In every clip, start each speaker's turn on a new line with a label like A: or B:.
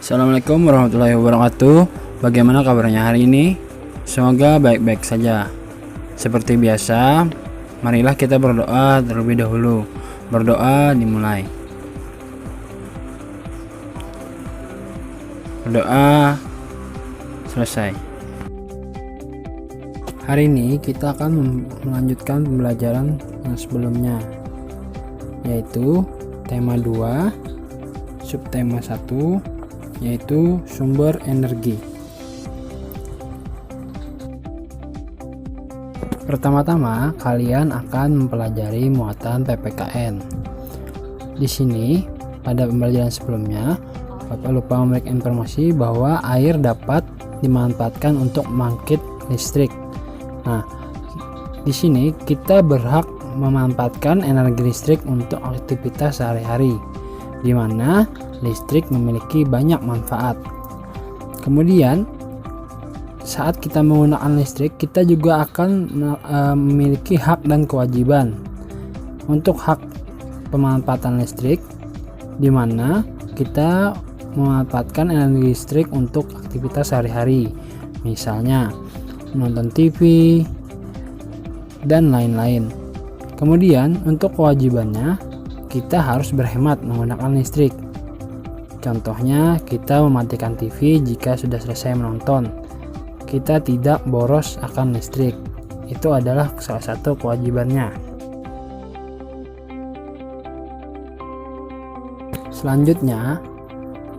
A: Assalamualaikum warahmatullahi wabarakatuh. Bagaimana kabarnya hari ini? Semoga baik-baik saja. Seperti biasa, marilah kita berdoa terlebih dahulu. Berdoa dimulai. Berdoa selesai. Hari ini kita akan melanjutkan pembelajaran yang sebelumnya, yaitu tema 2, subtema 1, yaitu sumber energi. Pertama-tama, kalian akan mempelajari muatan PPKN. Di sini, pada pembelajaran sebelumnya, Bapak lupa memberikan informasi bahwa air dapat dimanfaatkan untuk membangkit listrik. Nah, di sini kita berhak memanfaatkan energi listrik untuk aktivitas sehari-hari, di mana listrik memiliki banyak manfaat. Kemudian, saat kita menggunakan listrik, kita juga akan memiliki hak dan kewajiban. Untuk hak pemanfaatan listrik, di mana kita memanfaatkan energi listrik untuk aktivitas sehari-hari, misalnya menonton TV dan lain-lain. Kemudian, untuk kewajibannya, kita harus berhemat menggunakan listrik. Contohnya, kita mematikan TV jika sudah selesai menonton. Kita tidak boros akan listrik. Itu adalah salah satu kewajibannya. Selanjutnya,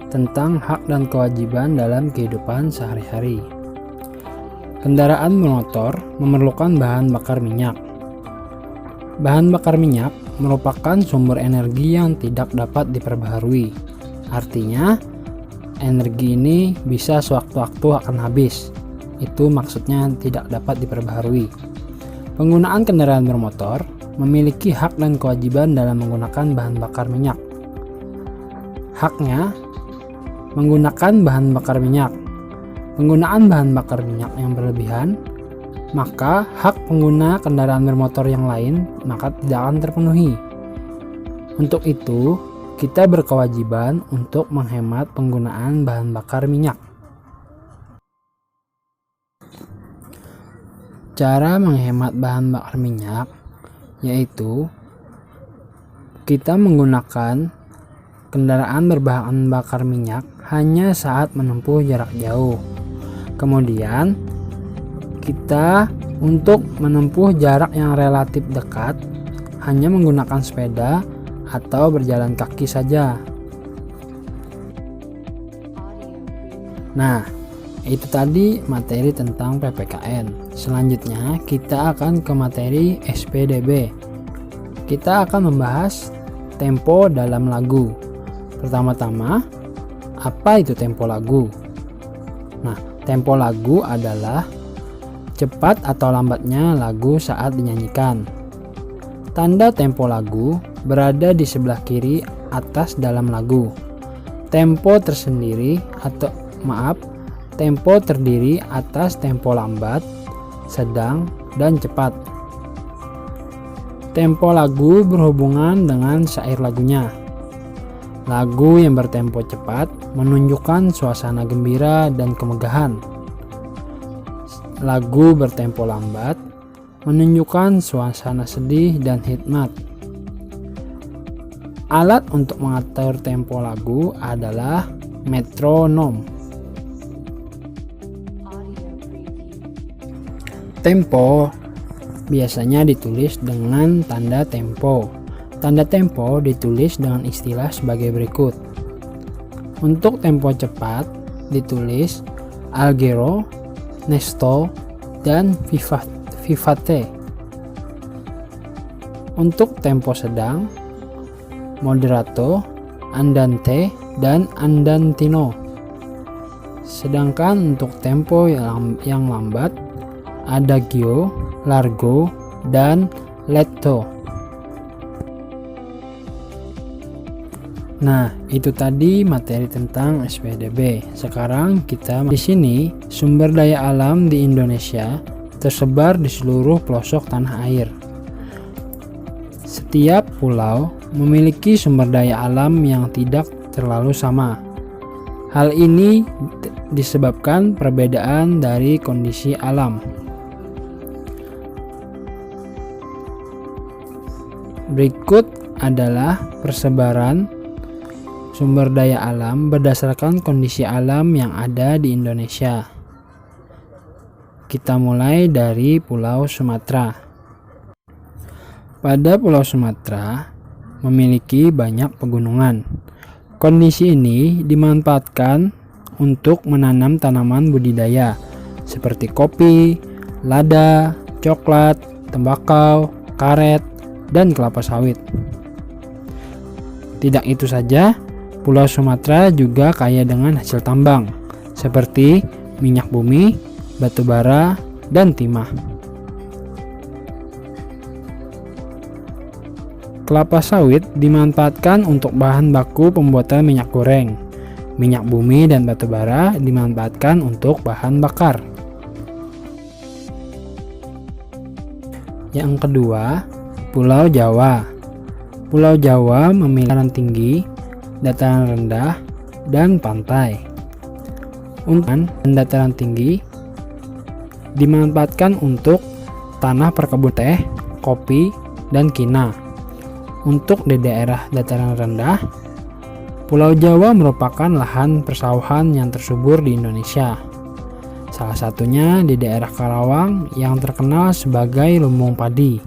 A: tentang hak dan kewajiban dalam kehidupan sehari-hari. Kendaraan bermotor memerlukan bahan bakar minyak. Bahan bakar minyak merupakan sumber energi yang tidak dapat diperbaharui. Artinya, energi ini bisa sewaktu-waktu akan habis. Itu maksudnya tidak dapat diperbaharui. Penggunaan kendaraan bermotor memiliki hak dan kewajiban dalam menggunakan bahan bakar minyak. Haknya menggunakan bahan bakar minyak. Penggunaan bahan bakar minyak yang berlebihan, maka hak pengguna kendaraan bermotor yang lain maka tidak akan terpenuhi. Untuk itu, kita berkewajiban untuk menghemat penggunaan bahan bakar minyak. Cara menghemat bahan bakar minyak yaitu kita menggunakan kendaraan berbahan bakar minyak hanya saat menempuh jarak jauh. Kemudian, kita untuk menempuh jarak yang relatif dekat hanya menggunakan sepeda atau berjalan kaki saja. Nah, itu tadi materi tentang PPKN. Selanjutnya kita akan ke materi SPDB. Kita akan membahas tempo dalam lagu. Pertama-tama, apa itu tempo lagu? Nah, tempo lagu adalah cepat atau lambatnya lagu saat dinyanyikan. Tanda tempo lagu berada di sebelah kiri atas dalam lagu. Tempo terdiri atas tempo lambat, sedang, dan cepat. Tempo lagu berhubungan dengan syair lagunya. Lagu yang bertempo cepat menunjukkan suasana gembira dan kemegahan. Lagu bertempo lambat menunjukkan suasana sedih dan hikmat. Alat untuk mengatur tempo lagu adalah metronom. Tempo biasanya ditulis dengan tanda tempo. Tanda tempo ditulis dengan istilah sebagai berikut. Untuk tempo cepat ditulis allegro, nesto, dan vivace. Untuk tempo sedang, moderato, andante, dan andantino. Sedangkan untuk tempo yang lambat, adagio, largo, dan lento. Nah, itu tadi materi tentang SPDB. Sekarang kita di sini sumber daya alam di Indonesia tersebar di seluruh pelosok tanah air. Setiap pulau memiliki sumber daya alam yang tidak terlalu sama. Hal ini disebabkan perbedaan dari kondisi alam. Berikut adalah persebaran sumber daya alam berdasarkan kondisi alam yang ada di Indonesia. Kita mulai dari Pulau Sumatera. Pada Pulau Sumatera memiliki banyak pegunungan. Kondisi ini dimanfaatkan untuk menanam tanaman budidaya seperti kopi, lada, coklat, tembakau, karet, dan kelapa sawit. Tidak itu saja, Pulau Sumatera juga kaya dengan hasil tambang seperti minyak bumi, batu bara, dan timah. Kelapa sawit dimanfaatkan untuk bahan baku pembuatan minyak goreng. Minyak bumi dan batu bara dimanfaatkan untuk bahan bakar. Yang kedua, Pulau Jawa. Pulau Jawa memiliki dataran tinggi, dataran rendah, dan pantai. Untuk dataran tinggi dimanfaatkan untuk tanah perkebunan teh, kopi, dan kina. Untuk di daerah dataran rendah, Pulau Jawa merupakan lahan persawahan yang tersubur di Indonesia. Salah satunya di daerah Karawang yang terkenal sebagai lumbung padi.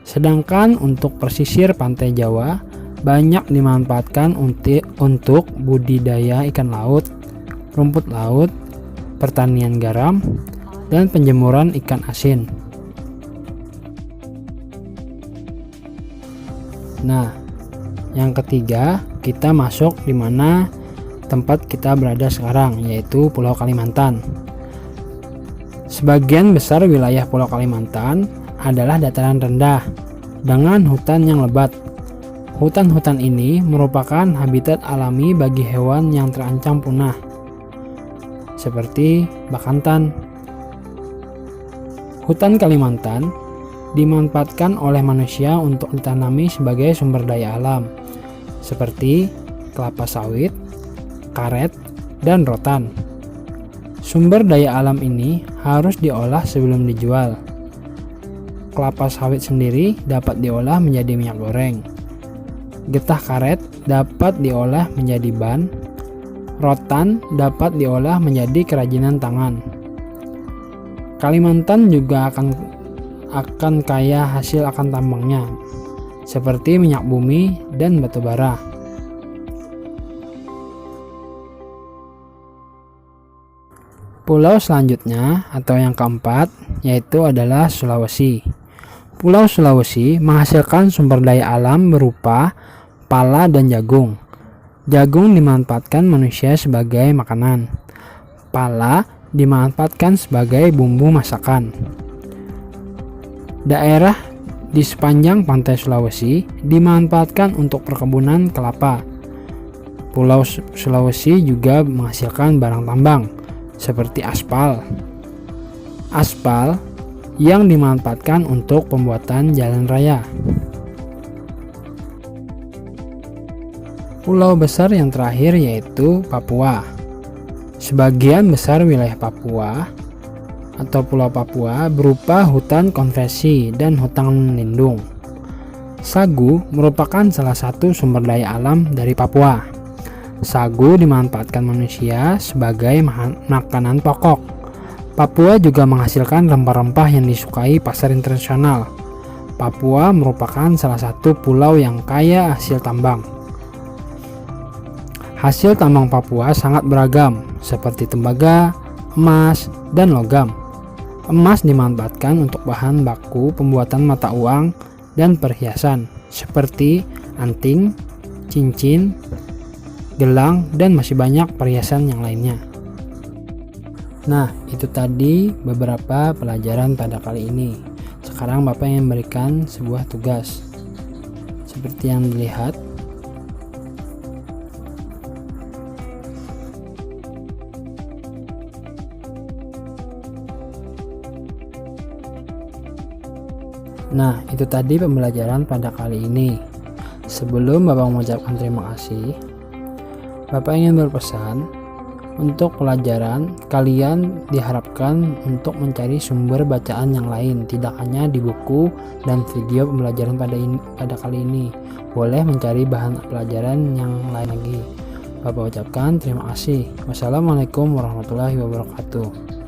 A: Sedangkan untuk pesisir pantai Jawa banyak dimanfaatkan untuk budidaya ikan laut, rumput laut, pertanian garam, dan penjemuran ikan asin. Nah, yang ketiga kita masuk di mana tempat kita berada sekarang, yaitu Pulau Kalimantan. Sebagian besar wilayah Pulau Kalimantan adalah dataran rendah dengan hutan yang lebat. Hutan-hutan ini merupakan habitat alami bagi hewan yang terancam punah, seperti bakantan. Hutan Kalimantan dimanfaatkan oleh manusia untuk ditanami sebagai sumber daya alam, seperti kelapa sawit, karet, dan rotan. Sumber daya alam ini harus diolah sebelum dijual. Kelapa sawit sendiri dapat diolah menjadi minyak goreng. Getah karet dapat diolah menjadi ban. Rotan dapat diolah menjadi kerajinan tangan. Kalimantan juga akan kaya hasil akan tambangnya, seperti minyak bumi dan batu bara. Pulau selanjutnya atau yang keempat yaitu adalah Sulawesi. Pulau Sulawesi menghasilkan sumber daya alam berupa pala dan jagung. Jagung dimanfaatkan manusia sebagai makanan. Pala dimanfaatkan sebagai bumbu masakan. Daerah di sepanjang pantai Sulawesi dimanfaatkan untuk perkebunan kelapa. Pulau Sulawesi juga menghasilkan barang tambang seperti aspal. Aspal yang dimanfaatkan untuk pembuatan jalan raya. Pulau besar yang terakhir yaitu Papua. Sebagian besar wilayah Papua atau Pulau Papua berupa hutan konversi dan hutan lindung. Sagu merupakan salah satu sumber daya alam dari Papua. Sagu dimanfaatkan manusia sebagai makanan pokok. Papua juga menghasilkan rempah-rempah yang disukai pasar internasional. Papua merupakan salah satu pulau yang kaya hasil tambang. Hasil tambang Papua sangat beragam, seperti tembaga, emas, dan logam. Emas dimanfaatkan untuk bahan baku pembuatan mata uang dan perhiasan seperti anting, cincin, gelang, dan masih banyak perhiasan yang lainnya. Nah, itu tadi beberapa pelajaran pada kali ini. Sekarang Bapak yang memberikan sebuah tugas. Seperti yang dilihat, nah, itu tadi pembelajaran pada kali ini. Sebelum Bapak mengucapkan terima kasih, Bapak ingin berpesan, untuk pelajaran kalian diharapkan untuk mencari sumber bacaan yang lain, tidak hanya di buku dan video pembelajaran pada kali ini. Boleh mencari bahan pelajaran yang lain lagi. Bapak ucapkan terima kasih. Wassalamualaikum warahmatullahi wabarakatuh.